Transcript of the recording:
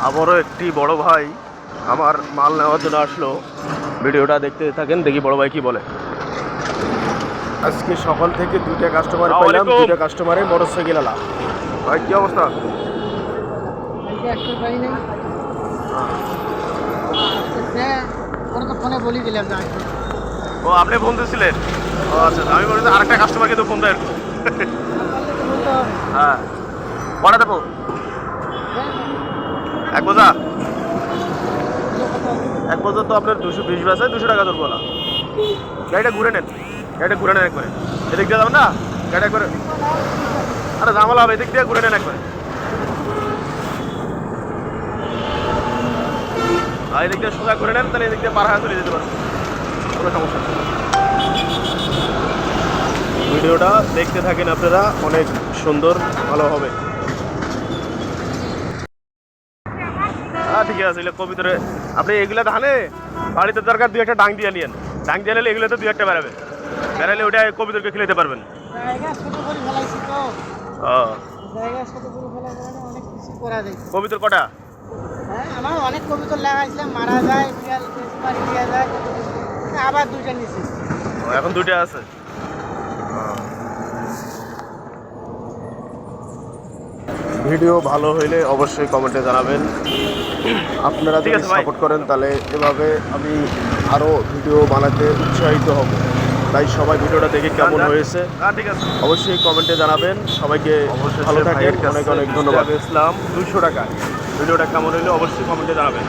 আবারও একটি বড় ভাই আমার মাল নেওয়ার জন্য আসলো। ভিডিওটা দেখতে থাকেন, দেখি বড় ভাই কি বলে। আজকে সকাল থেকে দুইটা কাস্টমার পেলাম, দুইটা কাস্টমারে মোটরসাইকেল আলা। ভাই কি অবস্থা? ও আপনি ফোন দিয়েছিলেন? ও আচ্ছা, আমি বলি আরেকটা কাস্টমারকে তো ফোন দেয়। হ্যাঁ, কটা দেবো? এক বোঝা? এক বোঝা তো আপনার 220 বেছে, 200 টাকা ধরবো না। গাড়িটা ঘুরে নেন, গাড়িটা ঘুরে নেন একবারে। এদিক দিয়ে যাবেন না, গাড়ি একবারে। আরে ঝামেলা হবে, এদিক দিয়ে ঘুরে নেন একবারে। আর এদিক দিয়ে সোজা ঘুরে নেন, তাহলে এদিক দিয়ে পার হয়ে চলে যেতে পারবেন, কোনো সমস্যা নেই। ভিডিওটা দেখতে থাকেন আপনারা, অনেক সুন্দর, ভালো হবে। হ্যাঁ ঠিক আছে, এগুলো কবিতরে আপনি এগুলো ধানে বাড়িতে দরকার 2-1টা ডাং দিয়ে নিয়েন। ডাং দিয়ে নিলে এগুলো তো 2-1টা বেরাবে, বেরালে ওটা কবিতরকে খেলাতে পারবেন। কবিতর কটা? আমার অনেক কবিতর লাগাইছিলাম, মারা যায়, বিড়াল দিয়ে যায়, আবার 2টা নিছি। এখন 2টা আছে। ভিডিও ভালো হইলে অবশ্যই কমেন্টে জানাবেন। আপনারা যদি সাপোর্ট করেন তাহলে এভাবে আমি আরও ভিডিও বানাতে উৎসাহিত হব। তাই সবাই ভিডিওটা দেখে কেমন হয়েছে অবশ্যই কমেন্টে জানাবেন। সবাইকে ভালো থাকেন, অনেক অনেক ধন্যবাদ। ইসলাম 200 টাকা। ভিডিওটা কেমন হইলে অবশ্যই কমেন্টে জানাবেন।